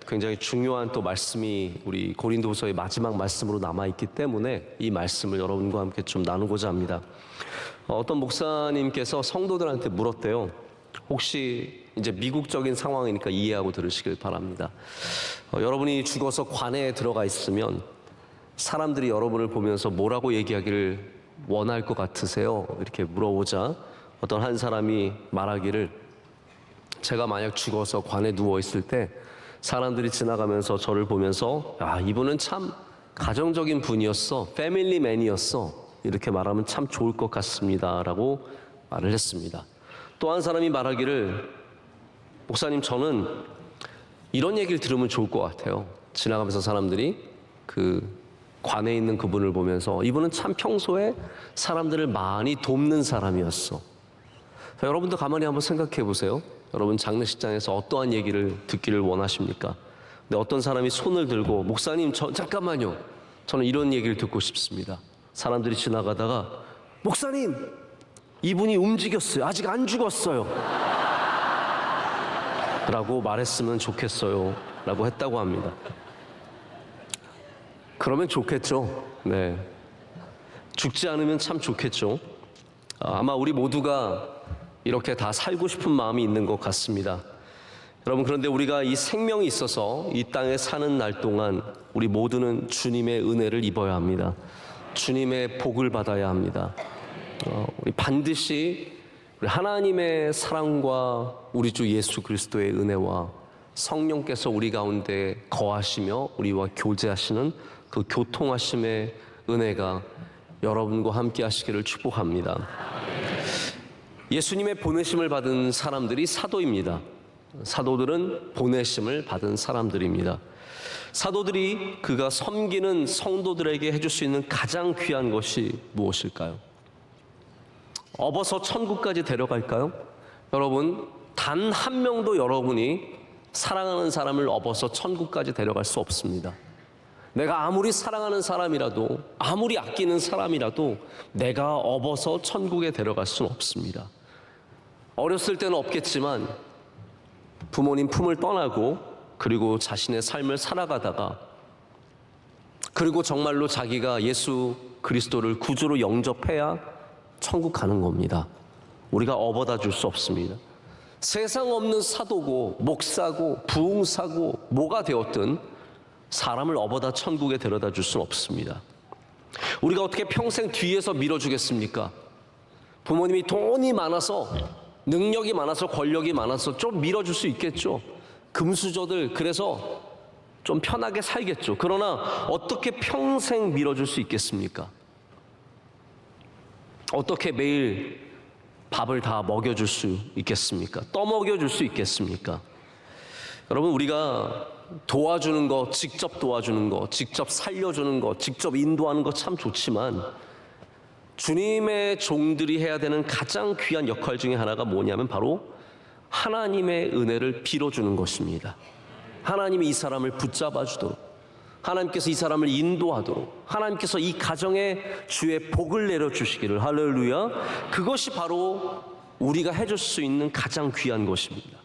굉장히 중요한 또 말씀이 우리 고린도후서의 마지막 말씀으로 남아있기 때문에 이 말씀을 여러분과 함께 좀 나누고자 합니다. 어떤 목사님께서 성도들한테 물었대요. 혹시 이제 미국적인 상황이니까 이해하고 들으시길 바랍니다. 여러분이 죽어서 관에 들어가 있으면 사람들이 여러분을 보면서 뭐라고 얘기하기를 원할 것 같으세요? 이렇게 물어보자 어떤 한 사람이 말하기를, 제가 만약 죽어서 관에 누워있을 때 사람들이 지나가면서 저를 보면서 야, 이분은 참 가정적인 분이었어, 패밀리맨이었어, 이렇게 말하면 참 좋을 것 같습니다 라고 말을 했습니다. 또 한 사람이 말하기를, 목사님 저는 이런 얘기를 들으면 좋을 것 같아요. 지나가면서 사람들이 그 관에 있는 그분을 보면서 이분은 참 평소에 사람들을 많이 돕는 사람이었어. 자, 여러분도 가만히 한번 생각해 보세요. 여러분 장례식장에서 어떠한 얘기를 듣기를 원하십니까? 근데 어떤 사람이 손을 들고, 목사님 잠깐만요, 저는 이런 얘기를 듣고 싶습니다. 사람들이 지나가다가, 목사님 이분이 움직였어요, 아직 안 죽었어요 라고 말했으면 좋겠어요 라고 했다고 합니다. 그러면 좋겠죠. 네, 죽지 않으면 참 좋겠죠. 아마 우리 모두가 이렇게 다 살고 싶은 마음이 있는 것 같습니다. 여러분, 그런데 우리가 이 생명이 있어서 이 땅에 사는 날 동안 우리 모두는 주님의 은혜를 입어야 합니다. 주님의 복을 받아야 합니다. 우리 반드시 우리 하나님의 사랑과 우리 주 예수 그리스도의 은혜와 성령께서 우리 가운데 거하시며 우리와 교제하시는 그 교통하심의 은혜가 여러분과 함께 하시기를 축복합니다. 예수님의 보내심을 받은 사람들이 사도입니다. 사도들은 보내심을 받은 사람들입니다. 사도들이 그가 섬기는 성도들에게 해줄 수 있는 가장 귀한 것이 무엇일까요? 업어서 천국까지 데려갈까요? 여러분, 단 한 명도 여러분이 사랑하는 사람을 업어서 천국까지 데려갈 수 없습니다. 내가 아무리 사랑하는 사람이라도, 아무리 아끼는 사람이라도 내가 업어서 천국에 데려갈 수는 없습니다. 어렸을 때는 없겠지만 부모님 품을 떠나고 그리고 자신의 삶을 살아가다가, 그리고 정말로 자기가 예수 그리스도를 구주로 영접해야 천국 가는 겁니다. 우리가 업어다 줄 수 없습니다. 세상 없는 사도고 목사고 부흥사고 뭐가 되었든 사람을 업어다 천국에 데려다 줄 수는 없습니다. 우리가 어떻게 평생 뒤에서 밀어주겠습니까? 부모님이 돈이 많아서, 능력이 많아서, 권력이 많아서 좀 밀어줄 수 있겠죠. 금수저들 그래서 좀 편하게 살겠죠. 그러나 어떻게 평생 밀어줄 수 있겠습니까? 어떻게 매일 밥을 다 먹여줄 수 있겠습니까? 떠먹여줄 수 있겠습니까? 여러분, 우리가 도와주는 거, 직접 도와주는 거, 직접 살려주는 거, 직접 인도하는 거 참 좋지만 주님의 종들이 해야 되는 가장 귀한 역할 중에 하나가 뭐냐면 바로 하나님의 은혜를 빌어주는 것입니다. 하나님이 이 사람을 붙잡아 주도록, 하나님께서 이 사람을 인도하도록, 하나님께서 이 가정에 주의 복을 내려주시기를, 할렐루야. 그것이 바로 우리가 해줄 수 있는 가장 귀한 것입니다.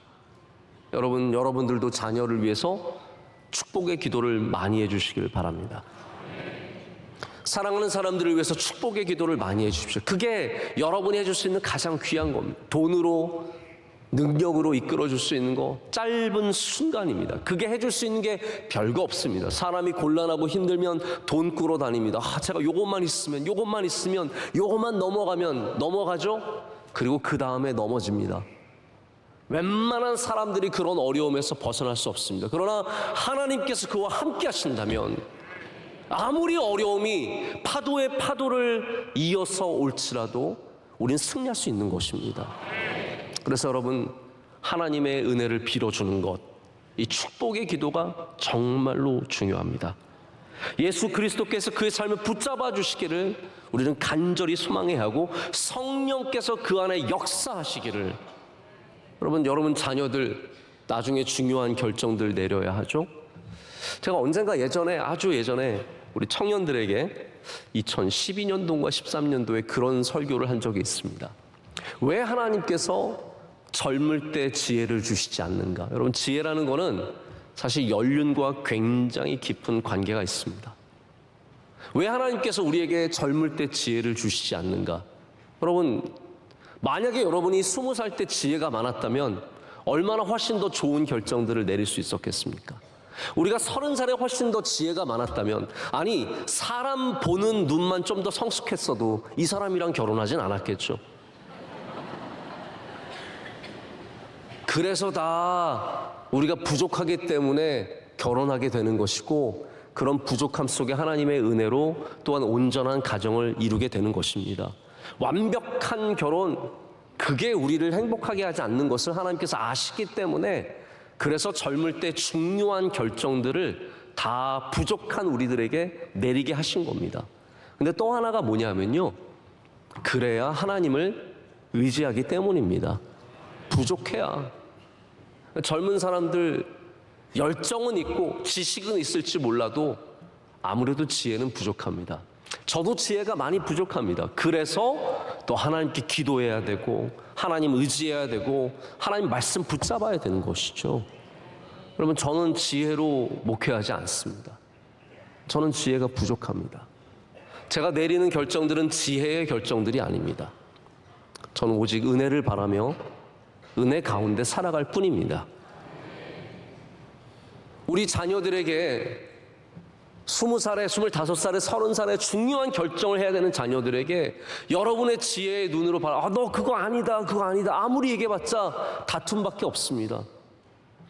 여러분들도 자녀를 위해서 축복의 기도를 많이 해주시길 바랍니다. 사랑하는 사람들을 위해서 축복의 기도를 많이 해주십시오. 그게 여러분이 해줄 수 있는 가장 귀한 겁니다. 돈으로, 능력으로 이끌어줄 수 있는 거 짧은 순간입니다. 그게 해줄 수 있는 게 별거 없습니다. 사람이 곤란하고 힘들면 돈 꾸러 다닙니다. 제가 요것만 있으면, 요것만 넘어가면 넘어가죠. 그리고 그 다음에 넘어집니다. 웬만한 사람들이 그런 어려움에서 벗어날 수 없습니다. 그러나 하나님께서 그와 함께 하신다면 아무리 어려움이 파도에 파도를 이어서 올지라도 우린 승리할 수 있는 것입니다. 그래서 여러분, 하나님의 은혜를 빌어주는 것, 이 축복의 기도가 정말로 중요합니다. 예수 그리스도께서 그의 삶을 붙잡아 주시기를 우리는 간절히 소망해야 하고, 성령께서 그 안에 역사하시기를, 여러분 자녀들 나중에 중요한 결정들 내려야 하죠. 제가 언젠가 아주 예전에 우리 청년들에게 2012년도인가 13년도에 그런 설교를 한 적이 있습니다. 왜 하나님께서 젊을 때 지혜를 주시지 않는가? 여러분, 지혜라는 거는 사실 연륜과 굉장히 깊은 관계가 있습니다. 왜 하나님께서 우리에게 젊을 때 지혜를 주시지 않는가? 여러분, 만약에 여러분이 20살 때 지혜가 많았다면 얼마나 훨씬 더 좋은 결정들을 내릴 수 있었겠습니까? 우리가 30살에 훨씬 더 지혜가 많았다면, 아니 사람 보는 눈만 좀 더 성숙했어도 이 사람이랑 결혼하진 않았겠죠. 그래서 다 우리가 부족하기 때문에 결혼하게 되는 것이고, 그런 부족함 속에 하나님의 은혜로 또한 온전한 가정을 이루게 되는 것입니다. 완벽한 결혼, 그게 우리를 행복하게 하지 않는 것을 하나님께서 아시기 때문에, 그래서 젊을 때 중요한 결정들을 다 부족한 우리들에게 내리게 하신 겁니다. 근데 또 하나가 뭐냐면요, 그래야 하나님을 의지하기 때문입니다. 부족해야. 젊은 사람들 열정은 있고 지식은 있을지 몰라도 아무래도 지혜는 부족합니다. 저도 지혜가 많이 부족합니다. 그래서 또 하나님께 기도해야 되고, 하나님 의지해야 되고, 하나님 말씀 붙잡아야 되는 것이죠. 여러분, 저는 지혜로 목회하지 않습니다. 저는 지혜가 부족합니다. 제가 내리는 결정들은 지혜의 결정들이 아닙니다. 저는 오직 은혜를 바라며 은혜 가운데 살아갈 뿐입니다. 우리 자녀들에게 20살에, 25살에, 30살에 중요한 결정을 해야 되는 자녀들에게 여러분의 지혜의 눈으로 봐라. 너 그거 아니다, 그거 아니다. 아무리 얘기해봤자 다툼밖에 없습니다.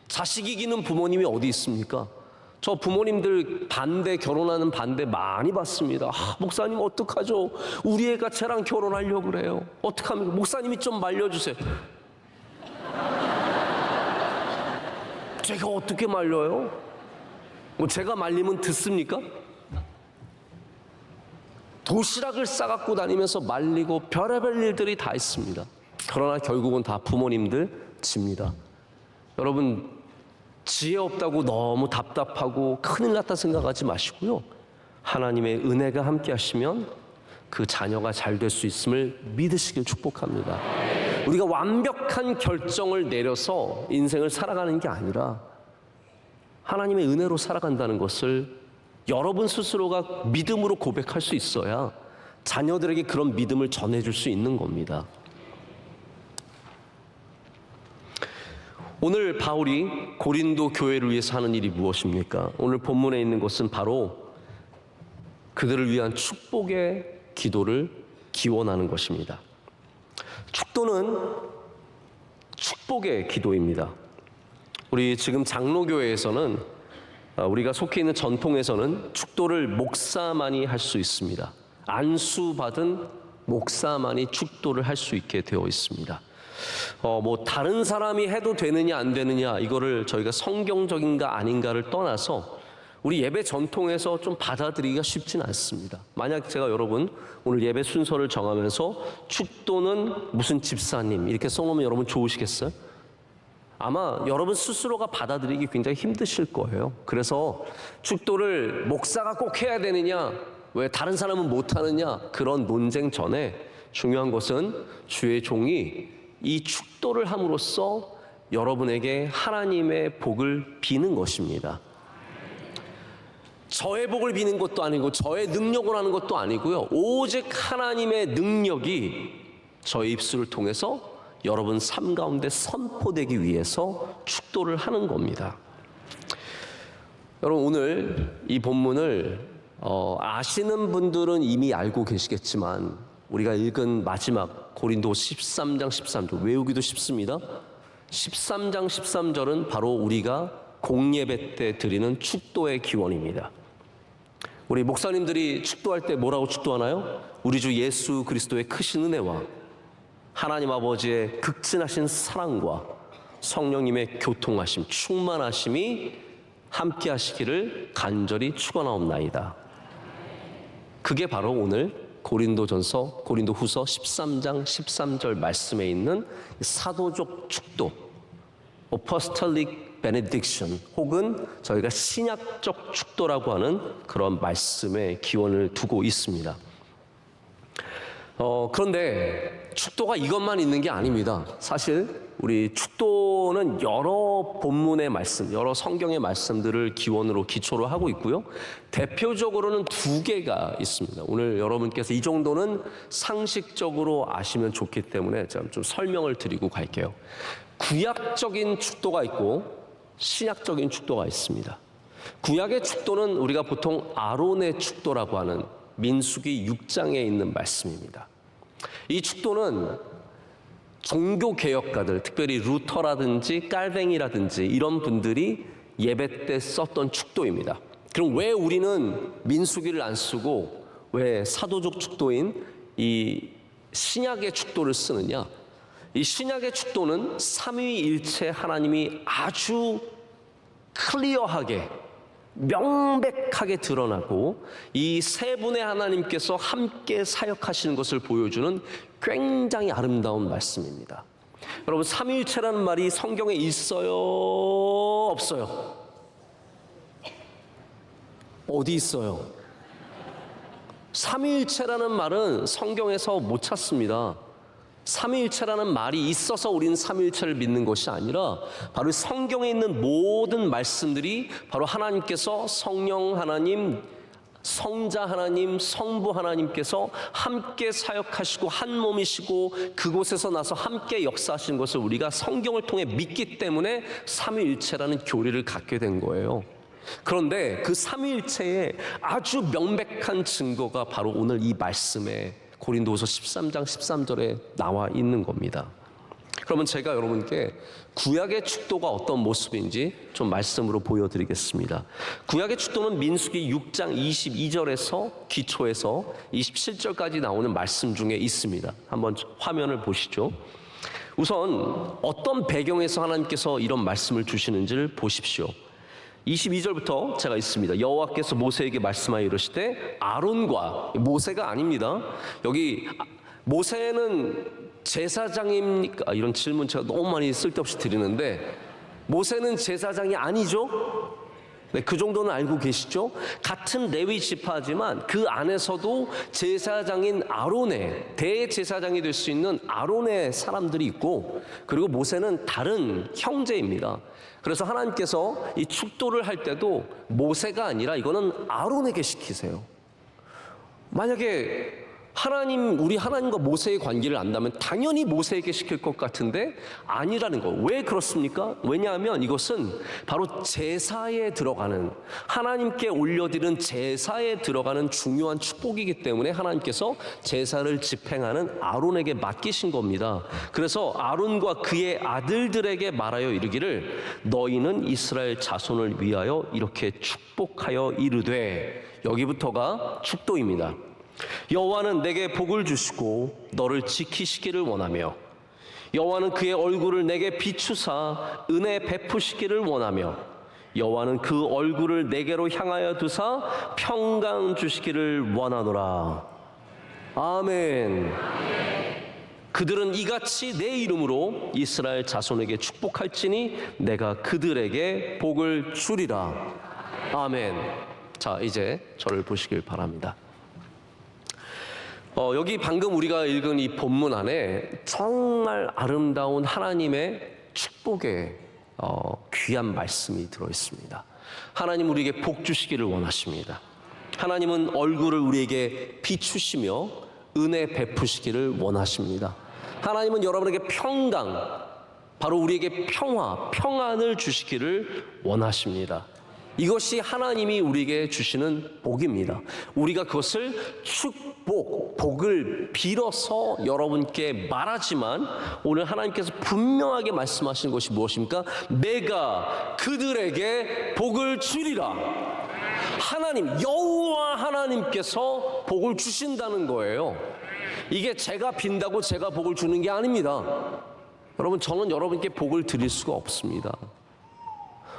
자식 이기는 부모님이 어디 있습니까? 저 부모님들 반대, 결혼하는 반대 많이 봤습니다. 목사님 어떡하죠? 우리 애가 쟤랑 결혼하려고 그래요. 어떡합니까? 목사님이 좀 말려주세요. 제가 어떻게 말려요? 뭐 제가 말리면 듣습니까? 도시락을 싸갖고 다니면서 말리고 별의별 일들이 다 있습니다. 그러나 결국은 다 부모님들 집니다. 여러분, 지혜 없다고 너무 답답하고 큰일 났다 생각하지 마시고요, 하나님의 은혜가 함께 하시면 그 자녀가 잘 될 수 있음을 믿으시길 축복합니다. 우리가 완벽한 결정을 내려서 인생을 살아가는 게 아니라 하나님의 은혜로 살아간다는 것을 여러분 스스로가 믿음으로 고백할 수 있어야 자녀들에게 그런 믿음을 전해줄 수 있는 겁니다. 오늘 바울이 고린도 교회를 위해서 하는 일이 무엇입니까? 오늘 본문에 있는 것은 바로 그들을 위한 축복의 기도를 기원하는 것입니다. 축도는 축복의 기도입니다. 우리 지금 장로교회에서는, 우리가 속해 있는 전통에서는 축도를 목사만이 할 수 있습니다. 안수받은 목사만이 축도를 할 수 있게 되어 있습니다. 뭐 다른 사람이 해도 되느냐 안 되느냐, 이거를 저희가 성경적인가 아닌가를 떠나서 우리 예배 전통에서 좀 받아들이기가 쉽지는 않습니다. 만약 제가 여러분 오늘 예배 순서를 정하면서 축도는 무슨 집사님 이렇게 써놓으면 여러분 좋으시겠어요? 아마 여러분 스스로가 받아들이기 굉장히 힘드실 거예요. 그래서 축도를 목사가 꼭 해야 되느냐, 왜 다른 사람은 못하느냐, 그런 논쟁 전에 중요한 것은 주의 종이 이 축도를 함으로써 여러분에게 하나님의 복을 비는 것입니다. 저의 복을 비는 것도 아니고 저의 능력을 하는 것도 아니고요, 오직 하나님의 능력이 저의 입술을 통해서 여러분 삶 가운데 선포되기 위해서 축도를 하는 겁니다. 여러분, 오늘 이 본문을 아시는 분들은 이미 알고 계시겠지만 우리가 읽은 마지막 고린도 13장 13절 외우기도 쉽습니다. 13장 13절은 바로 우리가 공예배 때 드리는 축도의 기원입니다. 우리 목사님들이 축도할 때 뭐라고 축도하나요? 우리 주 예수 그리스도의 크신 은혜와 하나님 아버지의 극진하신 사랑과 성령님의 교통하심, 충만하심이 함께 하시기를 간절히 축원하옵나이다. 그게 바로 오늘 고린도후서 13장 13절 말씀에 있는 사도적 축도, Apostolic Benediction, 혹은 저희가 신약적 축도라고 하는 그런 말씀의 기원을 두고 있습니다. 그런데 축도가 이것만 있는 게 아닙니다. 사실 우리 축도는 여러 본문의 말씀, 여러 성경의 말씀들을 기초로 하고 있고요. 대표적으로는 두 개가 있습니다. 오늘 여러분께서 이 정도는 상식적으로 아시면 좋기 때문에 제가 좀 설명을 드리고 갈게요. 구약적인 축도가 있고 신약적인 축도가 있습니다. 구약의 축도는 우리가 보통 아론의 축도라고 하는 민수기 6장에 있는 말씀입니다. 이 축도는 종교개혁가들, 특별히 루터라든지 깔뱅이라든지 이런 분들이 예배 때 썼던 축도입니다. 그럼 왜 우리는 민수기를 안 쓰고 왜 사도적 축도인 이 신약의 축도를 쓰느냐? 이 신약의 축도는 삼위일체 하나님이 아주 클리어하게 명백하게 드러나고 이 세 분의 하나님께서 함께 사역하시는 것을 보여주는 굉장히 아름다운 말씀입니다. 여러분, 삼위일체라는 말이 성경에 있어요? 없어요? 어디 있어요? 삼위일체라는 말은 성경에서 못 찾습니다. 삼위일체라는 말이 있어서 우리는 삼위일체를 믿는 것이 아니라 바로 성경에 있는 모든 말씀들이 바로 하나님께서 성령 하나님, 성자 하나님, 성부 하나님께서 함께 사역하시고 한 몸이시고 그곳에서 나서 함께 역사하시는 것을 우리가 성경을 통해 믿기 때문에 삼위일체라는 교리를 갖게 된 거예요. 그런데 그 삼위일체의 아주 명백한 증거가 바로 오늘 이 말씀에 고린도후서 13장 13절에 나와 있는 겁니다. 그러면 제가 여러분께 구약의 축도가 어떤 모습인지 좀 말씀으로 보여드리겠습니다. 구약의 축도는 민수기 6장 22절에서 기초에서 27절까지 나오는 말씀 중에 있습니다. 한번 화면을 보시죠. 우선 어떤 배경에서 하나님께서 이런 말씀을 주시는지를 보십시오. 22절부터 제가 있습니다. 여호와께서 모세에게 말씀하여 이르시되 아론과, 모세가 아닙니다. 여기 모세는 제사장입니까? 이런 질문 제가 너무 많이 쓸데없이 드리는데 모세는 제사장이 아니죠? 네, 그 정도는 알고 계시죠? 같은 레위 지파지만 그 안에서도 제사장인 아론의, 대제사장이 될 수 있는 아론의 사람들이 있고, 그리고 모세는 다른 형제입니다. 그래서 하나님께서 이 축도를 할 때도 모세가 아니라 이거는 아론에게 시키세요. 만약에 우리 하나님과 모세의 관계를 안다면 당연히 모세에게 시킬 것 같은데 아니라는 거. 왜 그렇습니까? 왜냐하면 이것은 바로 제사에 들어가는, 하나님께 올려드리는 제사에 들어가는 중요한 축복이기 때문에 하나님께서 제사를 집행하는 아론에게 맡기신 겁니다. 그래서 아론과 그의 아들들에게 말하여 이르기를 너희는 이스라엘 자손을 위하여 이렇게 축복하여 이르되, 여기부터가 축도입니다. 여호와는 내게 복을 주시고 너를 지키시기를 원하며 여호와는 그의 얼굴을 내게 비추사 은혜 베푸시기를 원하며 여호와는 그 얼굴을 내게로 향하여 두사 평강 주시기를 원하노라. 아멘. 그들은 이같이 내 이름으로 이스라엘 자손에게 축복할지니 내가 그들에게 복을 주리라. 아멘. 자, 이제 저를 보시길 바랍니다. 여기 방금 우리가 읽은 이 본문 안에 정말 아름다운 하나님의 축복의 귀한 말씀이 들어있습니다. 하나님 우리에게 복 주시기를 원하십니다. 하나님은 얼굴을 우리에게 비추시며 은혜 베푸시기를 원하십니다. 하나님은 여러분에게 평강, 바로 우리에게 평안을 주시기를 원하십니다. 이것이 하나님이 우리에게 주시는 복입니다. 우리가 그것을 복을 빌어서 여러분께 말하지만 오늘 하나님께서 분명하게 말씀하시는 것이 무엇입니까? 내가 그들에게 복을 주리라. 하나님, 여호와 하나님께서 복을 주신다는 거예요. 이게 제가 빈다고 제가 복을 주는 게 아닙니다. 여러분, 저는 여러분께 복을 드릴 수가 없습니다.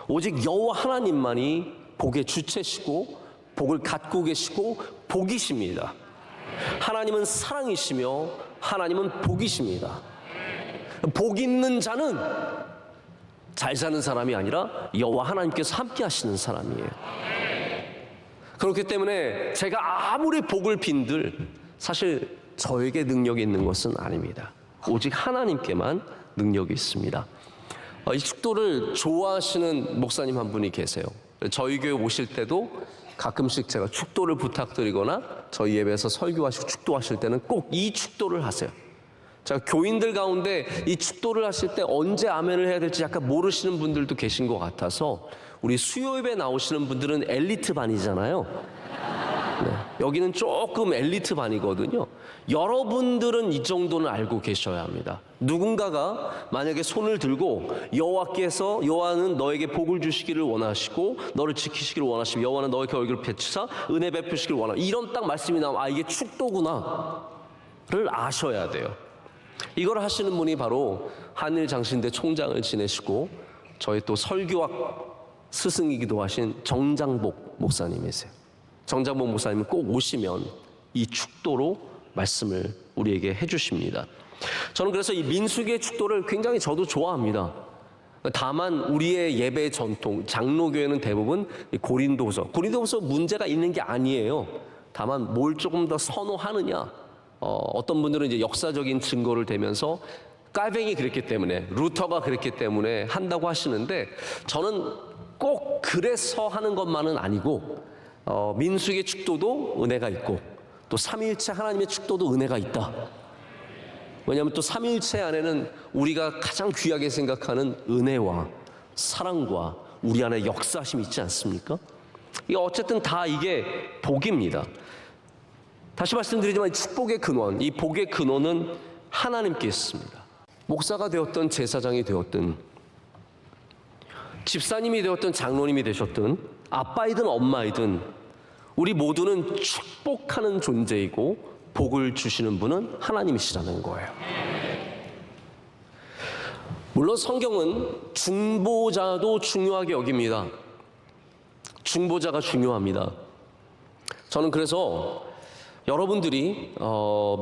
오직 여호와 하나님만이 복의 주체시고 복을 갖고 계시고 복이십니다. 하나님은 사랑이시며 하나님은 복이십니다. 복 있는 자는 잘 사는 사람이 아니라 여호와 하나님께서 함께 하시는 사람이에요. 그렇기 때문에 제가 아무리 복을 빈들 사실 저에게 능력이 있는 것은 아닙니다. 오직 하나님께만 능력이 있습니다. 이 축도를 좋아하시는 목사님 한 분이 계세요. 저희 교회 오실 때도 가끔씩 제가 축도를 부탁드리거나 저희 예배에서 설교하시고 축도하실 때는 꼭 이 축도를 하세요. 제가 교인들 가운데 이 축도를 하실 때 언제 아멘을 해야 될지 약간 모르시는 분들도 계신 것 같아서, 우리 수요 예배 나오시는 분들은 엘리트 반이잖아요. 네, 여기는 조금 엘리트 반이거든요. 여러분들은 이 정도는 알고 계셔야 합니다. 누군가가 만약에 손을 들고 여호와는 너에게 복을 주시기를 원하시고 너를 지키시기를 원하시고 여호와는 너에게 얼굴을 비추사 은혜 베푸시기를 원하시고, 이런 딱 말씀이 나오면 이게 축도구나를 아셔야 돼요. 이걸 하시는 분이 바로 한일장신대 총장을 지내시고 저희 또 설교학 스승이기도 하신 정장복 목사님이세요. 정장복 목사님은 꼭 오시면 이 축도로 말씀을 우리에게 해주십니다. 저는 그래서 이 민수기의 축도를 굉장히 저도 좋아합니다. 다만 우리의 예배 전통, 장로교회는 대부분 고린도후서 문제가 있는 게 아니에요. 다만 뭘 조금 더 선호하느냐, 어떤 분들은 이제 역사적인 증거를 대면서 깔뱅이 그랬기 때문에, 루터가 그랬기 때문에 한다고 하시는데, 저는 꼭 그래서 하는 것만은 아니고 민수기의 축도도 은혜가 있고 또 삼위일체 하나님의 축도도 은혜가 있다. 왜냐하면 또 삼위일체 안에는 우리가 가장 귀하게 생각하는 은혜와 사랑과 우리 안에 역사심이 있지 않습니까? 이게 어쨌든 다 이게 복입니다. 다시 말씀드리지만 이 축복의 근원, 이 복의 근원은 하나님께 있습니다. 목사가 되었든 제사장이 되었든 집사님이 되었든 장로님이 되셨든 아빠이든 엄마이든 우리 모두는 축복하는 존재이고 복을 주시는 분은 하나님이시라는 거예요. 물론 성경은 중보자도 중요하게 여깁니다. 중보자가 중요합니다. 저는 그래서 여러분들이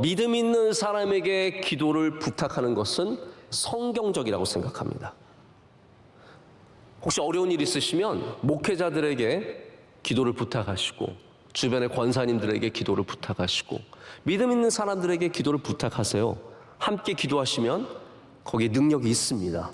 믿음 있는 사람에게 기도를 부탁하는 것은 성경적이라고 생각합니다. 혹시 어려운 일 있으시면 목회자들에게 기도를 부탁하시고 주변의 권사님들에게 기도를 부탁하시고 믿음 있는 사람들에게 기도를 부탁하세요. 함께 기도하시면 거기에 능력이 있습니다.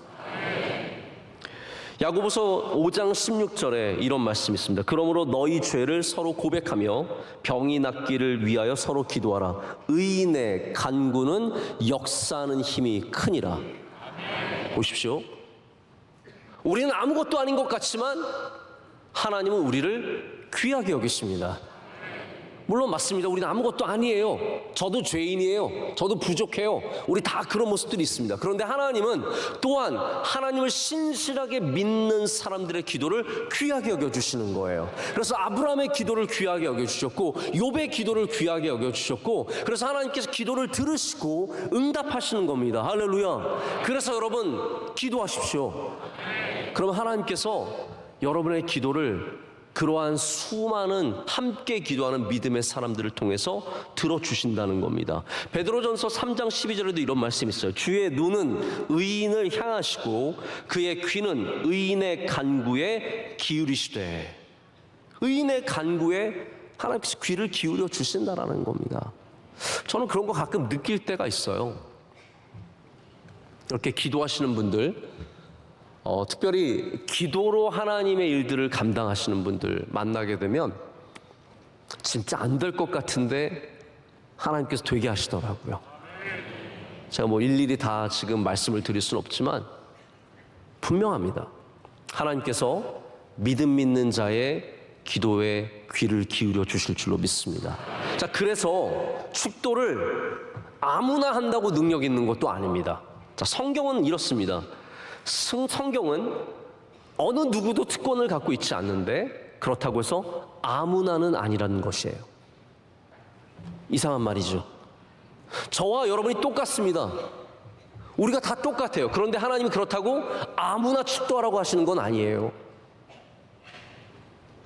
야고보서 5장 16절에 이런 말씀이 있습니다. 그러므로 너희 죄를 서로 고백하며 병이 낫기를 위하여 서로 기도하라. 의인의 간구는 역사하는 힘이 크니라. 보십시오. 우리는 아무것도 아닌 것 같지만 하나님은 우리를 귀하게 여기십니다. 물론 맞습니다. 우리는 아무것도 아니에요. 저도 죄인이에요. 저도 부족해요. 우리 다 그런 모습들이 있습니다. 그런데 하나님은 또한 하나님을 신실하게 믿는 사람들의 기도를 귀하게 여겨주시는 거예요. 그래서 아브라함의 기도를 귀하게 여겨주셨고 욥의 기도를 귀하게 여겨주셨고, 그래서 하나님께서 기도를 들으시고 응답하시는 겁니다. 할렐루야. 그래서 여러분 기도하십시오. 그럼 하나님께서 여러분의 기도를 그러한 수많은 함께 기도하는 믿음의 사람들을 통해서 들어주신다는 겁니다. 베드로전서 3장 12절에도 이런 말씀이 있어요. 주의 눈은 의인을 향하시고 그의 귀는 의인의 간구에 기울이시되. 의인의 간구에 하나님께서 귀를 기울여 주신다라는 겁니다. 저는 그런 거 가끔 느낄 때가 있어요. 이렇게 기도하시는 분들, 특별히 기도로 하나님의 일들을 감당하시는 분들 만나게 되면 진짜 안 될 것 같은데 하나님께서 되게 하시더라고요. 제가 뭐 일일이 다 지금 말씀을 드릴 수는 없지만 분명합니다. 하나님께서 믿음 있는 자의 기도에 귀를 기울여 주실 줄로 믿습니다. 자, 그래서 축도를 아무나 한다고 능력 있는 것도 아닙니다. 자, 성경은 이렇습니다. 성경은 어느 누구도 특권을 갖고 있지 않는데 그렇다고 해서 아무나는 아니라는 것이에요. 이상한 말이죠. 저와 여러분이 똑같습니다. 우리가 다 똑같아요. 그런데 하나님이 그렇다고 아무나 축도하라고 하시는 건 아니에요.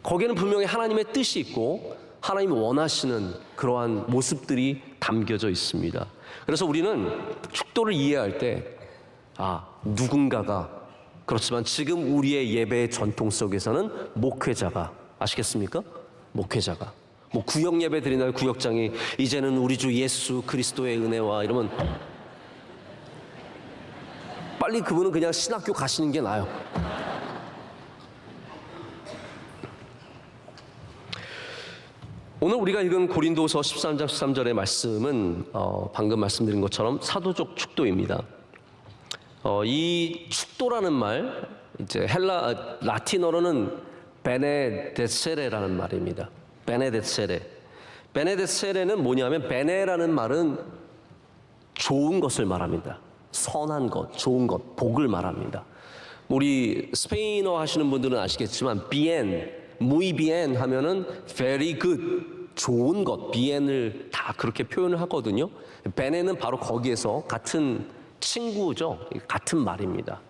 거기에는 분명히 하나님의 뜻이 있고 하나님이 원하시는 그러한 모습들이 담겨져 있습니다. 그래서 우리는 축도를 이해할 때 누군가가, 그렇지만 지금 우리의 예배의 전통 속에서는 목회자가, 아시겠습니까? 목회자가 뭐 구역 예배 드리나요? 구역장이 이제는 우리 주 예수 그리스도의 은혜와 이러면 빨리 그분은 그냥 신학교 가시는 게 나아요. 오늘 우리가 읽은 고린도서 13장 13절의 말씀은 방금 말씀드린 것처럼 사도적 축도입니다. 이 축도라는 말, 이제 라틴어로는 베네데세레라는 말입니다. 베네데세레. 베네데세레는 뭐냐면 베네라는 말은 좋은 것을 말합니다. 선한 것, 좋은 것, 복을 말합니다. 우리 스페인어 하시는 분들은 아시겠지만 bien, muy bien 하면은 very good, 좋은 것, bien을 다 그렇게 표현을 하거든요. 베네는 바로 거기에서 같은 친구죠. 같은 말입니다.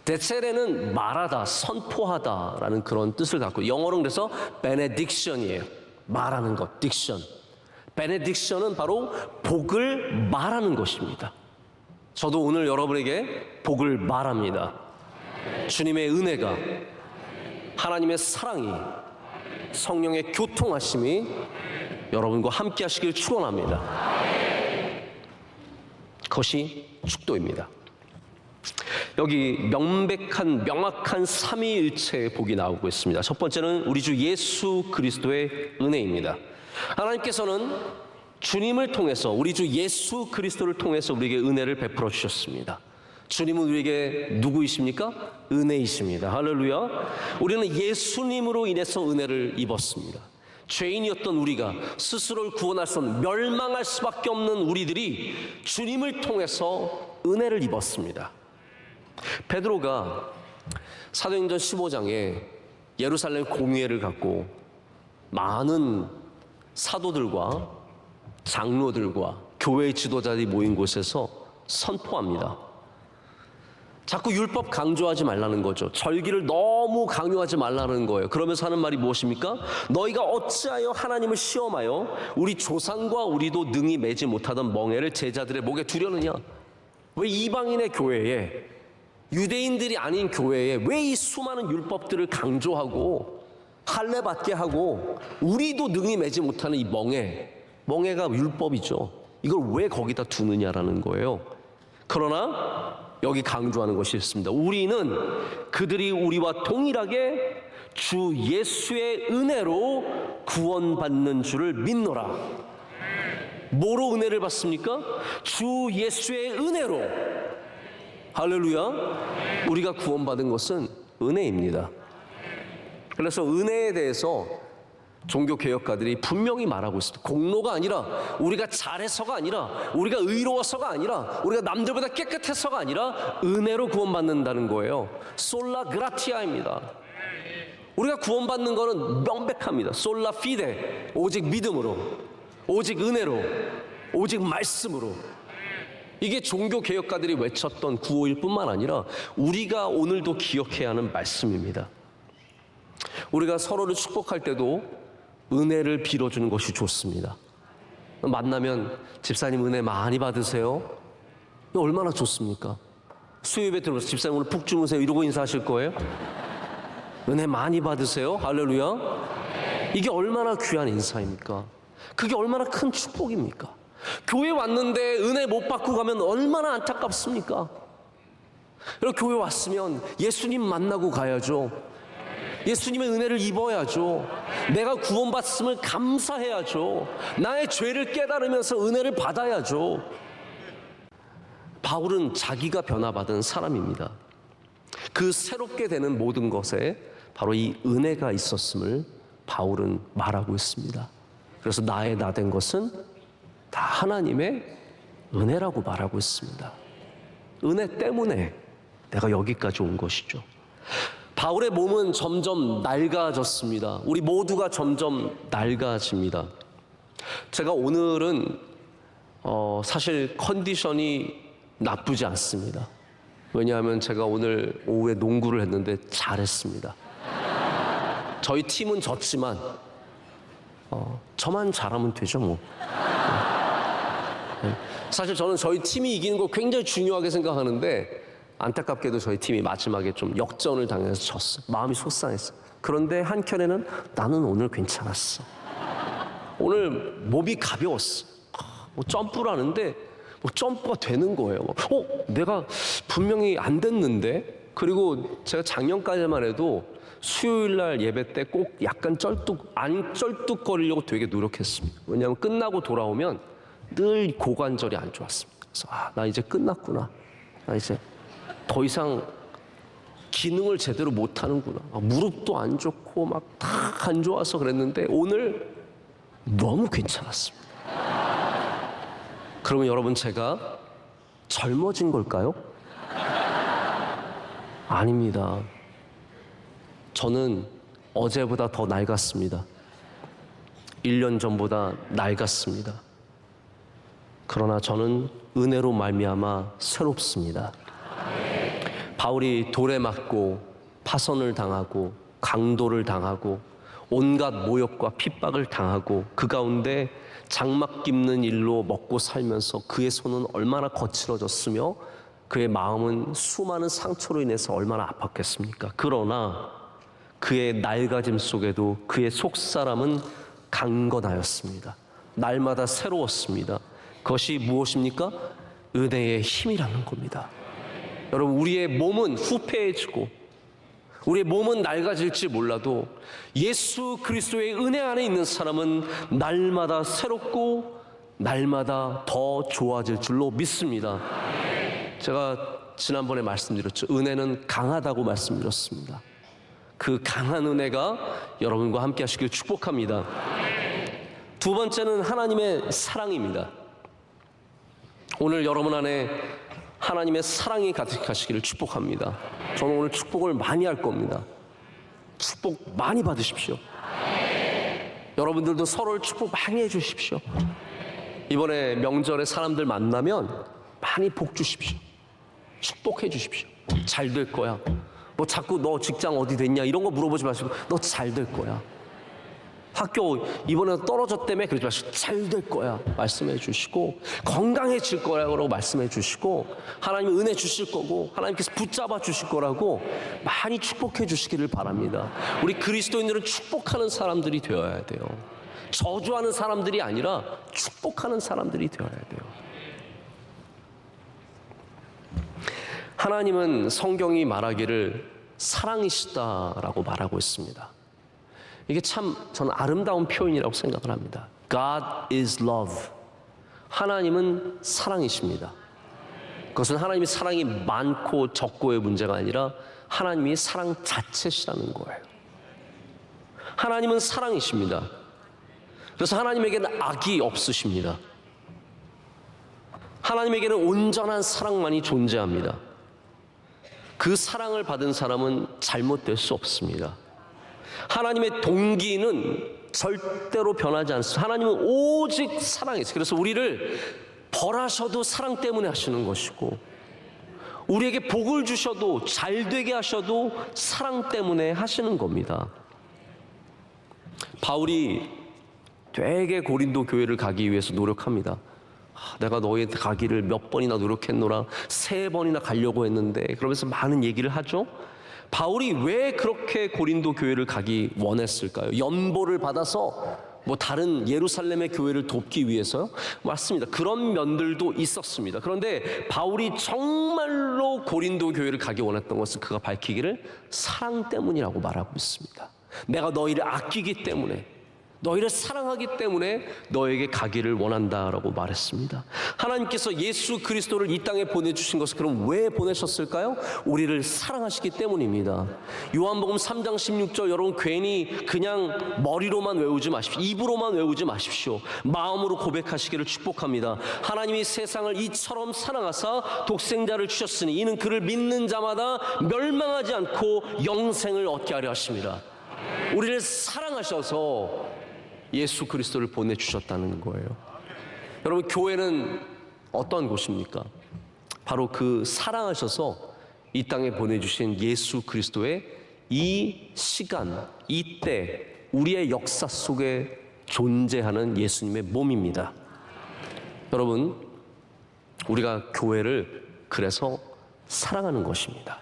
데세레는 말하다, 선포하다라는 그런 뜻을 갖고 영어로 그래서 benediction이에요. 말하는 것, diction. benediction은 바로 복을 말하는 것입니다. 저도 오늘 여러분에게 복을 말합니다. 주님의 은혜가, 하나님의 사랑이, 성령의 교통하심이 여러분과 함께 하시길 축원합니다. 그것이 축도입니다. 여기 명확한 삼위일체의 복이 나오고 있습니다. 첫 번째는 우리 주 예수 그리스도의 은혜입니다. 하나님께서는 주님을 통해서, 우리 주 예수 그리스도를 통해서 우리에게 은혜를 베풀어 주셨습니다. 주님은 우리에게 누구이십니까? 은혜이십니다. 할렐루야. 우리는 예수님으로 인해서 은혜를 입었습니다. 죄인이었던 우리가 스스로를 구원할 수 없는, 멸망할 수밖에 없는 우리들이 주님을 통해서 은혜를 입었습니다. 베드로가 사도행전 15장에 예루살렘 공회를 갖고 많은 사도들과 장로들과 교회의 지도자들이 모인 곳에서 선포합니다. 자꾸 율법 강조하지 말라는 거죠. 절기를 너무 강요하지 말라는 거예요. 그러면서 하는 말이 무엇입니까? 너희가 어찌하여 하나님을 시험하여 우리 조상과 우리도 능히 매지 못하던 멍에를 제자들의 목에 두려느냐? 왜 이방인의 교회에, 유대인들이 아닌 교회에 왜 이 수많은 율법들을 강조하고 할례받게 하고 우리도 능히 매지 못하는 이 멍에가 율법이죠. 이걸 왜 거기다 두느냐라는 거예요. 그러나 여기 강조하는 것이 있습니다. 우리는 그들이 우리와 동일하게 주 예수의 은혜로 구원받는 줄을 믿노라. 뭐로 은혜를 받습니까? 주 예수의 은혜로. 할렐루야. 우리가 구원받은 것은 은혜입니다. 그래서 은혜에 대해서 종교개혁가들이 분명히 말하고 있습니다. 공로가 아니라, 우리가 잘해서가 아니라, 우리가 의로워서가 아니라, 우리가 남들보다 깨끗해서가 아니라 은혜로 구원받는다는 거예요. 솔라 그라티아입니다. 우리가 구원받는 것은 명백합니다. 솔라 피데, 오직 믿음으로, 오직 은혜로, 오직 말씀으로. 이게 종교개혁가들이 외쳤던 구호일 뿐만 아니라 우리가 오늘도 기억해야 하는 말씀입니다. 우리가 서로를 축복할 때도 은혜를 빌어주는 것이 좋습니다. 만나면 집사님 은혜 많이 받으세요. 이거 얼마나 좋습니까? 수요예배 들어서 집사님 오늘 푹 주무세요 이러고 인사하실 거예요? 은혜 많이 받으세요. 할렐루야. 이게 얼마나 귀한 인사입니까? 그게 얼마나 큰 축복입니까? 교회 왔는데 은혜 못 받고 가면 얼마나 안타깝습니까? 그리고 교회 왔으면 예수님 만나고 가야죠. 예수님의 은혜를 입어야죠. 내가 구원받음을 감사해야죠. 나의 죄를 깨달으면서 은혜를 받아야죠. 바울은 자기가 변화받은 사람입니다. 그 새롭게 되는 모든 것에 바로 이 은혜가 있었음을 바울은 말하고 있습니다. 그래서 나의 나 된 것은 다 하나님의 은혜라고 말하고 있습니다. 은혜 때문에 내가 여기까지 온 것이죠. 바울의 몸은 점점 낡아졌습니다. 우리 모두가 점점 낡아집니다. 제가 오늘은 사실 컨디션이 나쁘지 않습니다. 왜냐하면 제가 오늘 오후에 농구를 했는데 잘했습니다. 저희 팀은 졌지만 저만 잘하면 되죠 뭐. 사실 저는 저희 팀이 이기는 거 굉장히 중요하게 생각하는데 안타깝게도 저희 팀이 마지막에 좀 역전을 당해서 졌어요. 마음이 속상했어요. 그런데 한켠에는 나는 오늘 괜찮았어. 오늘 몸이 가벼웠어. 뭐 점프를 하는데 뭐 점프가 되는 거예요. 내가 분명히 안 됐는데. 그리고 제가 작년까지만 해도 수요일 날 예배 때 꼭 약간 안 쩔뚝거리려고 되게 노력했습니다. 왜냐하면 끝나고 돌아오면 늘 고관절이 안 좋았습니다. 그래서 나 이제 끝났구나. 나 이제 더 이상 기능을 제대로 못 하는구나. 무릎도 안 좋고 막 다 안 좋아서 그랬는데 오늘 너무 괜찮았습니다. 그러면 여러분, 제가 젊어진 걸까요? 아닙니다. 저는 어제보다 더 낡았습니다. 1년 전보다 낡았습니다. 그러나 저는 은혜로 말미암아 새롭습니다. 바울이 돌에 맞고 파선을 당하고 강도를 당하고 온갖 모욕과 핍박을 당하고 그 가운데 장막 깁는 일로 먹고 살면서 그의 손은 얼마나 거칠어졌으며 그의 마음은 수많은 상처로 인해서 얼마나 아팠겠습니까? 그러나 그의 낡아짐 속에도 그의 속사람은 강건하였습니다. 날마다 새로웠습니다. 그것이 무엇입니까? 은혜의 힘이라는 겁니다. 여러분, 우리의 몸은 후패해지고 우리의 몸은 낡아질지 몰라도 예수 그리스도의 은혜 안에 있는 사람은 날마다 새롭고 날마다 더 좋아질 줄로 믿습니다. 제가 지난번에 말씀드렸죠. 은혜는 강하다고 말씀드렸습니다. 그 강한 은혜가 여러분과 함께 하시길 축복합니다. 두 번째는 하나님의 사랑입니다. 오늘 여러분 안에 하나님의 사랑이 가득하시기를 축복합니다. 저는 오늘 축복을 많이 할 겁니다. 축복 많이 받으십시오. 여러분들도 서로를 축복 많이 해주십시오. 이번에 명절에 사람들 만나면 많이 복 주십시오. 축복해 주십시오. 잘 될 거야. 뭐 자꾸 너 직장 어디 됐냐 이런 거 물어보지 마시고 너 잘 될 거야. 학교 이번에 떨어졌다며 그러지 마시고 잘 될 거야 말씀해 주시고, 건강해질 거라고 말씀해 주시고, 하나님이 은혜 주실 거고 하나님께서 붙잡아 주실 거라고 많이 축복해 주시기를 바랍니다. 우리 그리스도인들은 축복하는 사람들이 되어야 돼요. 저주하는 사람들이 아니라 축복하는 사람들이 되어야 돼요. 하나님은 성경이 말하기를 사랑이시다라고 말하고 있습니다. 이게 참 저는 아름다운 표현이라고 생각을 합니다. God is love. 하나님은 사랑이십니다. 그것은 하나님이 사랑이 많고 적고의 문제가 아니라 하나님이 사랑 자체시라는 거예요. 하나님은 사랑이십니다. 그래서 하나님에게는 악이 없으십니다. 하나님에게는 온전한 사랑만이 존재합니다. 그 사랑을 받은 사람은 잘못될 수 없습니다. 하나님의 동기는 절대로 변하지 않습니다. 하나님은 오직 사랑이세요. 그래서 우리를 벌하셔도 사랑 때문에 하시는 것이고, 우리에게 복을 주셔도 잘되게 하셔도 사랑 때문에 하시는 겁니다. 바울이 되게 고린도 교회를 가기 위해서 노력합니다. 내가 너희 가기를 몇 번이나 노력했노라, 3번이나 가려고 했는데, 그러면서 많은 얘기를 하죠. 바울이 왜 그렇게 고린도 교회를 가기 원했을까요? 연보를 받아서 뭐 다른 예루살렘의 교회를 돕기 위해서요? 맞습니다. 그런 면들도 있었습니다. 그런데 바울이 정말로 고린도 교회를 가기 원했던 것은 그가 밝히기를 사랑 때문이라고 말하고 있습니다. 내가 너희를 아끼기 때문에, 너희를 사랑하기 때문에 너에게 가기를 원한다라고 말했습니다. 하나님께서 예수 그리스도를 이 땅에 보내주신 것은 그럼 왜 보내셨을까요? 우리를 사랑하시기 때문입니다. 요한복음 3장 16절 여러분 괜히 그냥 머리로만 외우지 마십시오. 입으로만 외우지 마십시오. 마음으로 고백하시기를 축복합니다. 하나님이 세상을 이처럼 사랑하사 독생자를 주셨으니 이는 그를 믿는 자마다 멸망하지 않고 영생을 얻게 하려 하십니다. 우리를 사랑하셔서 예수 그리스도를 보내주셨다는 거예요. 여러분, 교회는 어떤 곳입니까? 바로 그 사랑하셔서 이 땅에 보내주신 예수 그리스도의 이 시간, 이때 우리의 역사 속에 존재하는 예수님의 몸입니다. 여러분, 우리가 교회를 그래서 사랑하는 것입니다.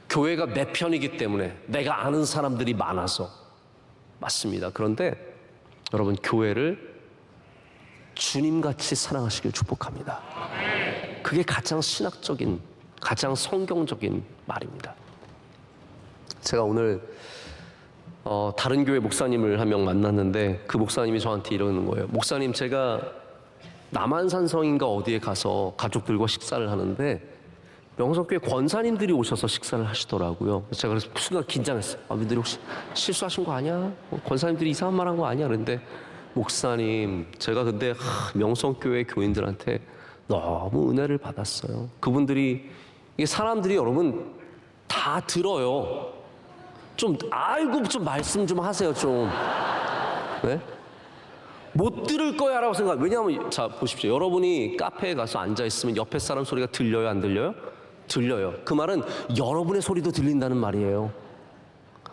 교회가 내 편이기 때문에, 내가 아는 사람들이 많아서, 맞습니다. 그런데 여러분, 교회를 주님같이 사랑하시길 축복합니다. 그게 가장 신학적인, 가장 성경적인 말입니다. 제가 오늘 다른 교회 목사님을 한 명 만났는데 그 목사님이 저한테 이러는 거예요. 목사님, 제가 남한산성인가 어디에 가서 가족들과 식사를 하는데 명성교회 권사님들이 오셔서 식사를 하시더라고요. 제가 그래서 순간 긴장했어요. 민들이 혹시 실수하신 거 아니야? 권사님들이 이상한 말 한 거 아니야? 그런데 목사님, 제가 근데 명성교회 교인들한테 너무 은혜를 받았어요. 그분들이, 이게 사람들이 여러분 다 들어요. 좀 알고 좀 말씀 좀 하세요, 좀. 네? 못 들을 거야 라고 생각. 왜냐하면 자 보십시오. 여러분이 카페에 가서 앉아 있으면 옆에 사람 소리가 들려요, 안 들려요? 들려요. 그 말은 여러분의 소리도 들린다는 말이에요.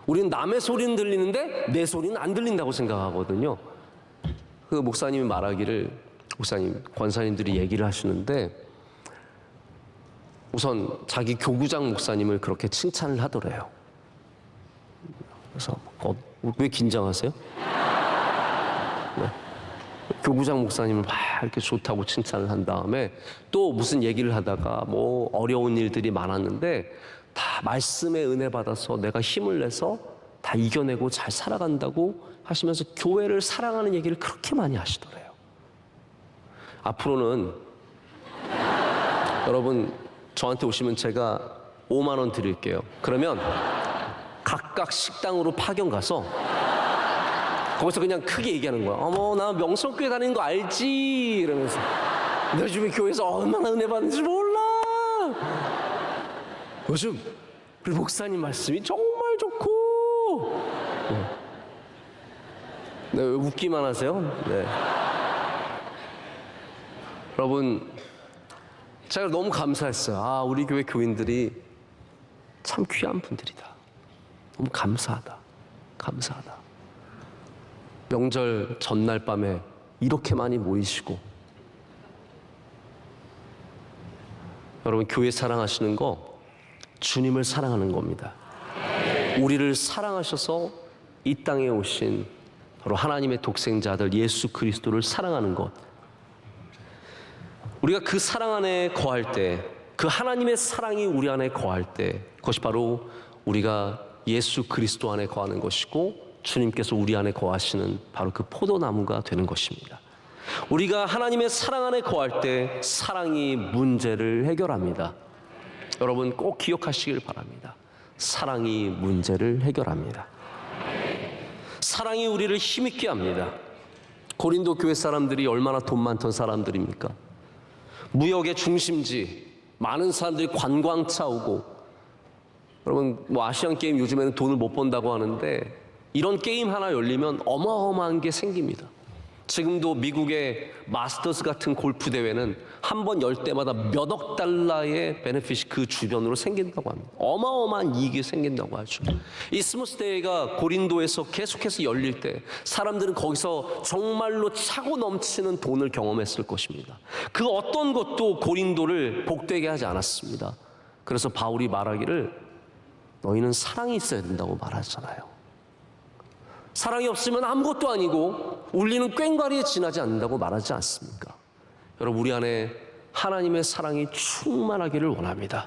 우리는 남의 소리는 들리는데 내 소리는 안 들린다고 생각하거든요. 그 목사님이 말하기를, 목사님, 권사님들이 얘기를 하시는데 우선 자기 교구장 목사님을 그렇게 칭찬을 하더래요. 그래서 왜 긴장하세요? 네. 교구장 목사님을 막 이렇게 좋다고 칭찬을 한 다음에 또 무슨 얘기를 하다가 뭐 어려운 일들이 많았는데 다 말씀에 은혜 받아서 내가 힘을 내서 다 이겨내고 잘 살아간다고 하시면서 교회를 사랑하는 얘기를 그렇게 많이 하시더래요. 앞으로는 여러분 저한테 오시면 제가 5만 원 드릴게요. 그러면 각각 식당으로 파견 가서 거기서 그냥 크게 얘기하는 거야. 어머, 나 명성교회 다니는 거 알지? 이러면서 너 요즘에 교회에서 얼마나 은혜 받는지 몰라. 요즘 우리 목사님 말씀이 정말 좋고. 네, 왜 웃기만 하세요? 네. 여러분, 제가 너무 감사했어요. 우리 교회 교인들이 참 귀한 분들이다. 너무 감사하다. 감사하다. 명절 전날 밤에 이렇게 많이 모이시고. 여러분, 교회 사랑하시는 거 주님을 사랑하는 겁니다. 우리를 사랑하셔서 이 땅에 오신 바로 하나님의 독생자 아들 예수 그리스도를 사랑하는 것. 우리가 그 사랑 안에 거할 때, 그 하나님의 사랑이 우리 안에 거할 때, 그것이 바로 우리가 예수 그리스도 안에 거하는 것이고 주님께서 우리 안에 거하시는 바로 그 포도나무가 되는 것입니다. 우리가 하나님의 사랑 안에 거할 때 사랑이 문제를 해결합니다. 여러분 꼭 기억하시길 바랍니다. 사랑이 문제를 해결합니다. 사랑이 우리를 힘있게 합니다. 고린도 교회 사람들이 얼마나 돈 많던 사람들입니까? 무역의 중심지, 많은 사람들이 관광차 오고. 여러분 뭐 아시안 게임 요즘에는 돈을 못 번다고 하는데 이런 게임 하나 열리면 어마어마한 게 생깁니다. 지금도 미국의 마스터스 같은 골프 대회는 한 번 열 때마다 몇억 달러의 베네핏이 그 주변으로 생긴다고 합니다. 어마어마한 이익이 생긴다고 하죠. 이 스무스 대회가 고린도에서 계속해서 열릴 때 사람들은 거기서 정말로 차고 넘치는 돈을 경험했을 것입니다. 그 어떤 것도 고린도를 복되게 하지 않았습니다. 그래서 바울이 말하기를 너희는 사랑이 있어야 된다고 말하잖아요. 사랑이 없으면 아무것도 아니고 울리는 꽹과리에 지나지 않는다고 말하지 않습니까? 여러분 우리 안에 하나님의 사랑이 충만하기를 원합니다.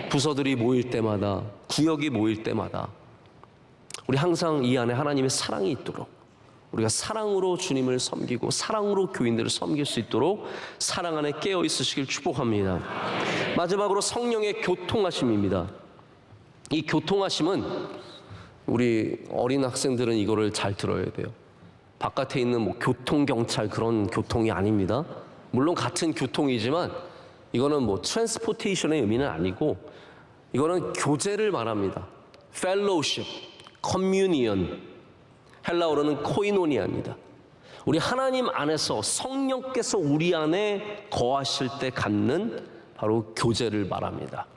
부서들이 모일 때마다, 구역이 모일 때마다 우리 항상 이 안에 하나님의 사랑이 있도록, 우리가 사랑으로 주님을 섬기고 사랑으로 교인들을 섬길 수 있도록 사랑 안에 깨어 있으시길 축복합니다. 마지막으로 성령의 교통하심입니다. 이 교통하심은 우리 어린 학생들은 이거를 잘 들어야 돼요. 바깥에 있는 뭐 교통경찰 그런 교통이 아닙니다. 물론 같은 교통이지만 이거는 뭐 트랜스포테이션의 의미는 아니고 이거는 교제를 말합니다. 펠로우십, 커뮤니언, 헬라어로는 코이노니아입니다. 우리 하나님 안에서 성령께서 우리 안에 거하실 때 갖는 바로 교제를 말합니다.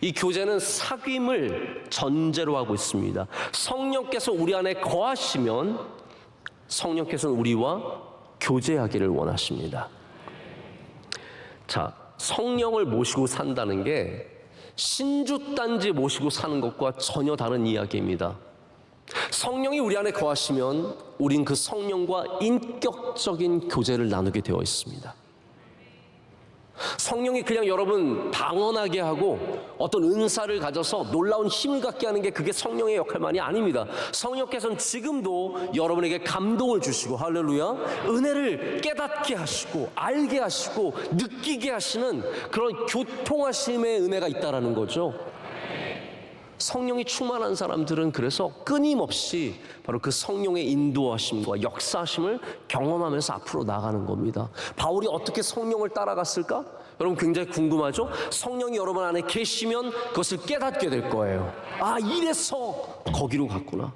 이 교제는 사귐을 전제로 하고 있습니다. 성령께서 우리 안에 거하시면 성령께서는 우리와 교제하기를 원하십니다. 자, 성령을 모시고 산다는 게 신주단지 모시고 사는 것과 전혀 다른 이야기입니다. 성령이 우리 안에 거하시면 우린 그 성령과 인격적인 교제를 나누게 되어 있습니다. 성령이 그냥 여러분 방언하게 하고 어떤 은사를 가져서 놀라운 힘을 갖게 하는 게 그게 성령의 역할만이 아닙니다. 성령께서는 지금도 여러분에게 감동을 주시고, 할렐루야, 은혜를 깨닫게 하시고 알게 하시고 느끼게 하시는 그런 교통하심의 은혜가 있다라는 거죠. 성령이 충만한 사람들은 그래서 끊임없이 바로 그 성령의 인도하심과 역사하심을 경험하면서 앞으로 나가는 겁니다. 바울이 어떻게 성령을 따라갔을까? 여러분 굉장히 궁금하죠? 성령이 여러분 안에 계시면 그것을 깨닫게 될 거예요. 아, 이래서 거기로 갔구나.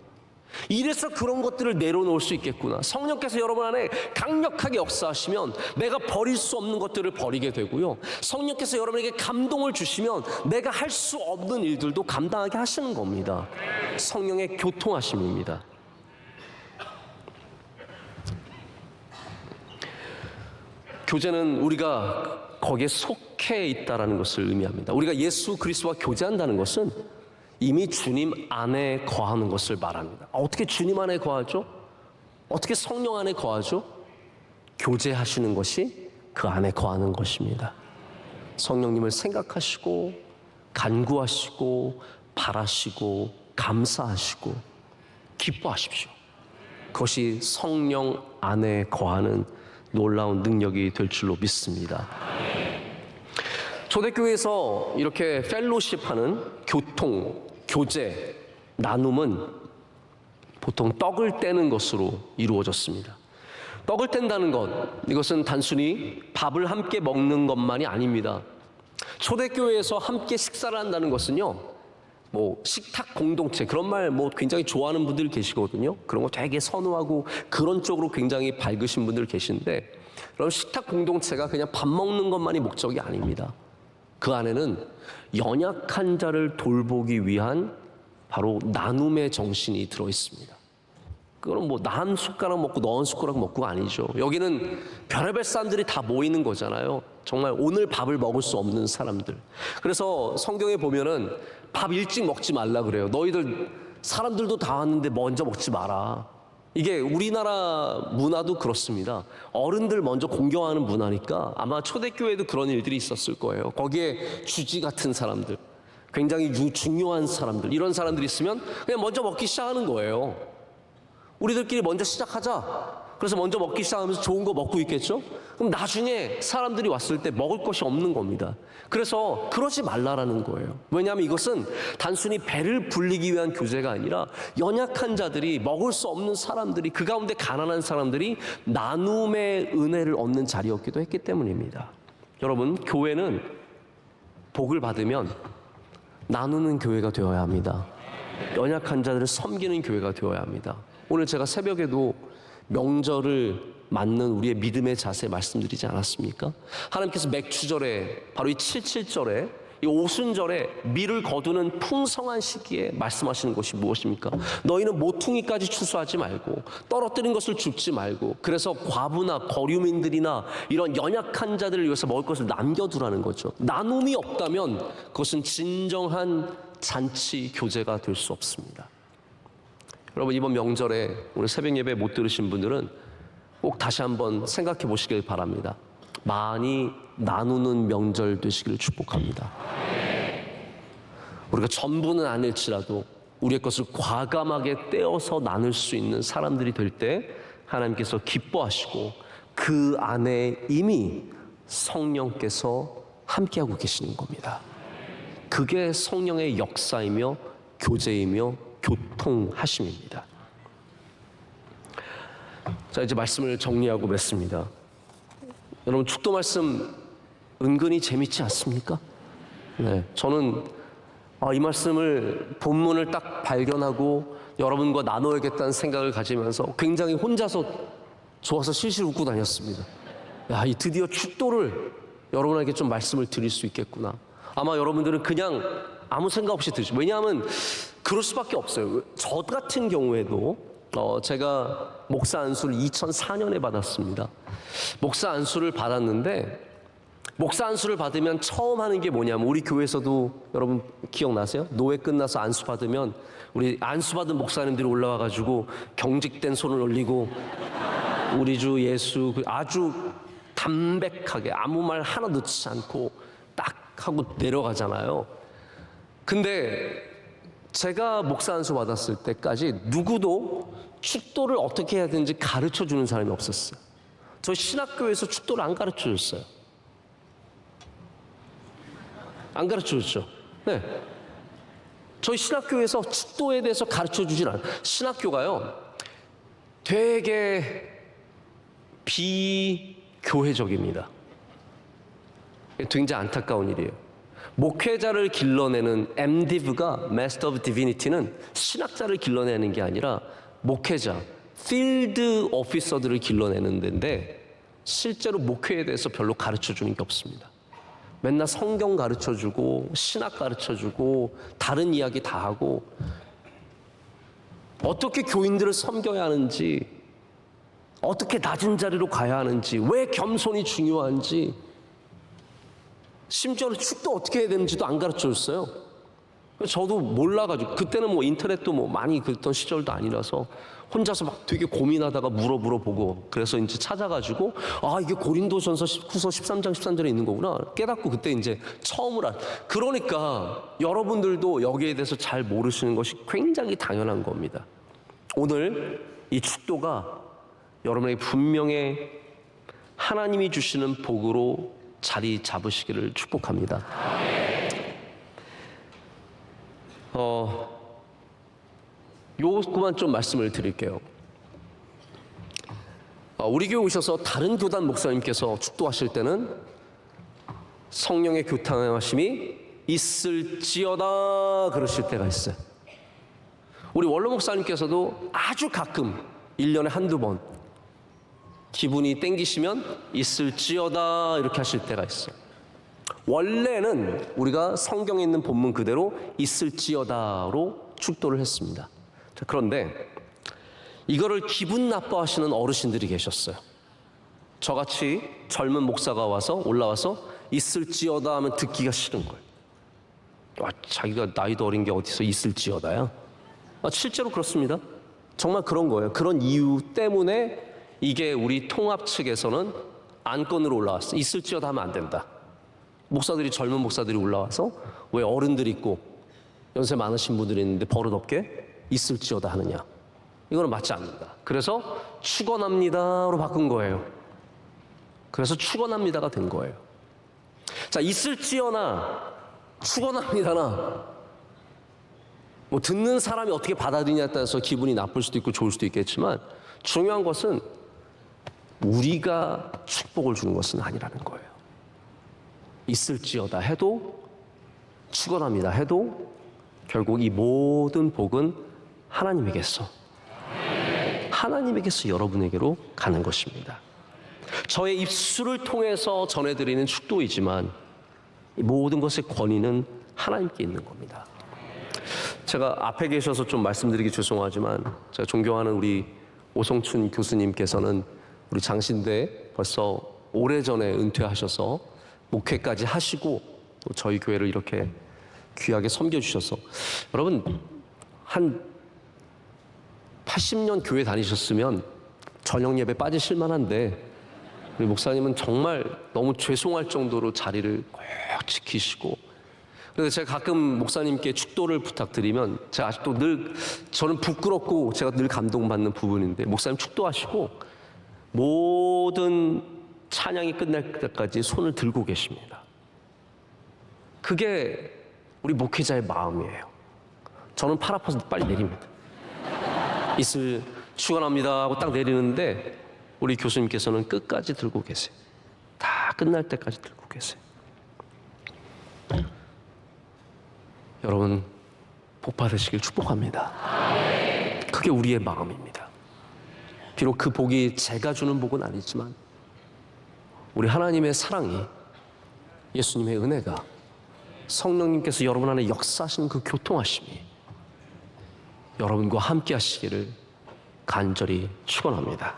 이래서 그런 것들을 내려놓을 수 있겠구나. 성령께서 여러분 안에 강력하게 역사하시면 내가 버릴 수 없는 것들을 버리게 되고요. 성령께서 여러분에게 감동을 주시면 내가 할 수 없는 일들도 감당하게 하시는 겁니다. 성령의 교통하심입니다. 교제는 우리가 거기에 속해 있다는 것을 의미합니다. 우리가 예수 그리스도와 교제한다는 것은 이미 주님 안에 거하는 것을 말합니다. 어떻게 주님 안에 거하죠? 어떻게 성령 안에 거하죠? 교제하시는 것이 그 안에 거하는 것입니다. 성령님을 생각하시고 간구하시고 바라시고 감사하시고 기뻐하십시오. 그것이 성령 안에 거하는 놀라운 능력이 될 줄로 믿습니다. 초대교회에서 이렇게 펠로십하는 교통, 교제, 나눔은 보통 떡을 떼는 것으로 이루어졌습니다. 떡을 뗀다는 것, 이것은 단순히 밥을 함께 먹는 것만이 아닙니다. 초대교회에서 함께 식사를 한다는 것은요, 식탁 공동체, 그런 말 굉장히 좋아하는 분들 계시거든요. 그런 거 되게 선호하고 그런 쪽으로 굉장히 밝으신 분들 계신데, 그럼 식탁 공동체가 그냥 밥 먹는 것만이 목적이 아닙니다. 그 안에는 연약한 자를 돌보기 위한 바로 나눔의 정신이 들어 있습니다. 그건 나 한 숟가락 먹고 너 한 숟가락 먹고가 아니죠. 여기는 별의별 사람들이 다 모이는 거잖아요. 정말 오늘 밥을 먹을 수 없는 사람들. 그래서 성경에 보면은 밥 일찍 먹지 말라 그래요. 너희들 사람들도 다 왔는데 먼저 먹지 마라. 이게 우리나라 문화도 그렇습니다. 어른들 먼저 공경하는 문화니까 아마 초대교회도 그런 일들이 있었을 거예요. 거기에 주지 같은 사람들, 굉장히 중요한 사람들, 이런 사람들이 있으면 그냥 먼저 먹기 시작하는 거예요. 우리들끼리 먼저 시작하자. 그래서 먼저 먹기 시작하면서 좋은 거 먹고 있겠죠? 그럼 나중에 사람들이 왔을 때 먹을 것이 없는 겁니다. 그래서 그러지 말라라는 거예요. 왜냐하면 이것은 단순히 배를 불리기 위한 교제가 아니라 연약한 자들이, 먹을 수 없는 사람들이, 그 가운데 가난한 사람들이 나눔의 은혜를 얻는 자리였기도 했기 때문입니다. 여러분, 교회는 복을 받으면 나누는 교회가 되어야 합니다. 연약한 자들을 섬기는 교회가 되어야 합니다. 오늘 제가 새벽에도 명절을 맞는 우리의 믿음의 자세 말씀드리지 않았습니까? 하나님께서 맥추절에, 바로 이 77절에, 이 오순절에 밀을 거두는 풍성한 시기에 말씀하시는 것이 무엇입니까? 너희는 모퉁이까지 추수하지 말고 떨어뜨린 것을 줍지 말고, 그래서 과부나 거류민들이나 이런 연약한 자들을 위해서 먹을 것을 남겨두라는 거죠. 나눔이 없다면 그것은 진정한 잔치 교제가 될 수 없습니다. 여러분, 이번 명절에 오늘 새벽 예배 못 들으신 분들은 꼭 다시 한번 생각해 보시길 바랍니다. 많이 나누는 명절 되시기를 축복합니다. 우리가 전부는 아닐지라도 우리의 것을 과감하게 떼어서 나눌 수 있는 사람들이 될 때 하나님께서 기뻐하시고 그 안에 이미 성령께서 함께하고 계시는 겁니다. 그게 성령의 역사이며 교제이며 교통하심입니다. 자, 이제 말씀을 정리하고 맺습니다. 여러분, 축도 말씀 은근히 재밌지 않습니까? 네, 저는 이 말씀을 본문을 딱 발견하고 여러분과 나눠야겠다는 생각을 가지면서 굉장히 혼자서 좋아서 실실 웃고 다녔습니다. 야, 이 드디어 축도를 여러분에게 좀 말씀을 드릴 수 있겠구나. 아마 여러분들은 그냥 아무 생각 없이 들으시죠. 왜냐하면 그럴 수밖에 없어요. 저 같은 경우에도 제가 목사 안수를 2004년에 받았습니다. 목사 안수를 받았는데 목사 안수를 받으면 처음 하는 게 뭐냐면, 우리 교회에서도 여러분 기억나세요? 노회 끝나서 안수 받으면 우리 안수 받은 목사님들이 올라와가지고 경직된 손을 올리고 우리 주 예수 아주 담백하게 아무 말 하나 넣지 않고 딱 하고 내려가잖아요. 근데 제가 목사 안수 받았을 때까지 누구도 축도를 어떻게 해야 되는지 가르쳐 주는 사람이 없었어요. 저 신학교에서 축도를 안 가르쳐 줬어요. 안 가르쳐 줬죠. 네. 저희 신학교에서 축도에 대해서 가르쳐 주진 않아요. 신학교가요, 되게 비교회적입니다. 굉장히 안타까운 일이에요. 목회자를 길러내는 MDiv가 Master of Divinity는 신학자를 길러내는 게 아니라 목회자, 필드 오피서들을 길러내는 데인데 실제로 목회에 대해서 별로 가르쳐주는 게 없습니다. 맨날 성경 가르쳐주고 신학 가르쳐주고 다른 이야기 다 하고 어떻게 교인들을 섬겨야 하는지, 어떻게 낮은 자리로 가야 하는지, 왜 겸손이 중요한지, 심지어는 축도 어떻게 해야 되는지도 안 가르쳐줬어요. 저도 몰라가지고, 그때는 뭐 인터넷도 뭐 많이 그랬던 시절도 아니라서 혼자서 막 되게 고민하다가 물어보고, 그래서 이제 찾아가지고 이게 고린도전서 후서 13장 13절에 있는 거구나 깨닫고, 그때 이제 처음으로 그러니까 여러분들도 여기에 대해서 잘 모르시는 것이 굉장히 당연한 겁니다. 오늘 이 축도가 여러분에게 분명히 하나님이 주시는 복으로 자리 잡으시기를 축복합니다. 요것만 좀 말씀을 드릴게요. 우리 교회 오셔서 다른 교단 목사님께서 축도하실 때는 성령의 교통하심이 있을지어다 그러실 때가 있어요. 우리 원로 목사님께서도 아주 가끔 1년에 한두 번 기분이 땡기시면 있을지어다 이렇게 하실 때가 있어요. 원래는 우리가 성경에 있는 본문 그대로 있을지어다로 축도를 했습니다. 그런데 이거를 기분 나빠하시는 어르신들이 계셨어요. 저같이 젊은 목사가 올라와서 있을지어다 하면 듣기가 싫은 거예요. 자기가 나이도 어린 게 어디서 있을지어다야? 실제로 그렇습니다. 정말 그런 거예요. 그런 이유 때문에 이게 우리 통합 측에서는 안건으로 올라왔어요. 있을지어다 하면 안 된다. 젊은 목사들이 올라와서 왜 어른들 있고 연세 많으신 분들이 있는데 버릇없게 있을지어다 하느냐. 이거는 맞지 않는다. 그래서 축원합니다로 바꾼 거예요. 그래서 축원합니다가 된 거예요. 자, 있을지어나 축원합니다나 뭐 듣는 사람이 어떻게 받아들이냐에 따라서 기분이 나쁠 수도 있고 좋을 수도 있겠지만 중요한 것은 우리가 축복을 주는 것은 아니라는 거예요. 있을지어다 해도 축원합니다 해도 결국 이 모든 복은 하나님에게서 여러분에게로 가는 것입니다. 저의 입술을 통해서 전해드리는 축도이지만 이 모든 것의 권위는 하나님께 있는 겁니다. 제가 앞에 계셔서 좀 말씀드리기 죄송하지만 제가 존경하는 우리 오성춘 교수님께서는 우리 장신대 벌써 오래전에 은퇴하셔서 목회까지 하시고 또 저희 교회를 이렇게 귀하게 섬겨주셔서, 여러분 한 80년 교회 다니셨으면 저녁 예배 빠지실 만한데 우리 목사님은 정말 너무 죄송할 정도로 자리를 꼭 지키시고, 그래서 제가 가끔 목사님께 축도를 부탁드리면 제가 아직도 저는 부끄럽고 제가 늘 감동받는 부분인데 목사님 축도하시고 모든 찬양이 끝날 때까지 손을 들고 계십니다. 그게 우리 목회자의 마음이에요. 저는 팔 아파서 빨리 내립니다. 축원합니다 하고 딱 내리는데 우리 교수님께서는 끝까지 들고 계세요. 다 끝날 때까지 들고 계세요. 여러분 복 받으시길 축복합니다. 그게 우리의 마음입니다. 비록 그 복이 제가 주는 복은 아니지만 우리 하나님의 사랑이, 예수님의 은혜가, 성령님께서 여러분 안에 역사하시는 그 교통하심이 여러분과 함께 하시기를 간절히 축원합니다.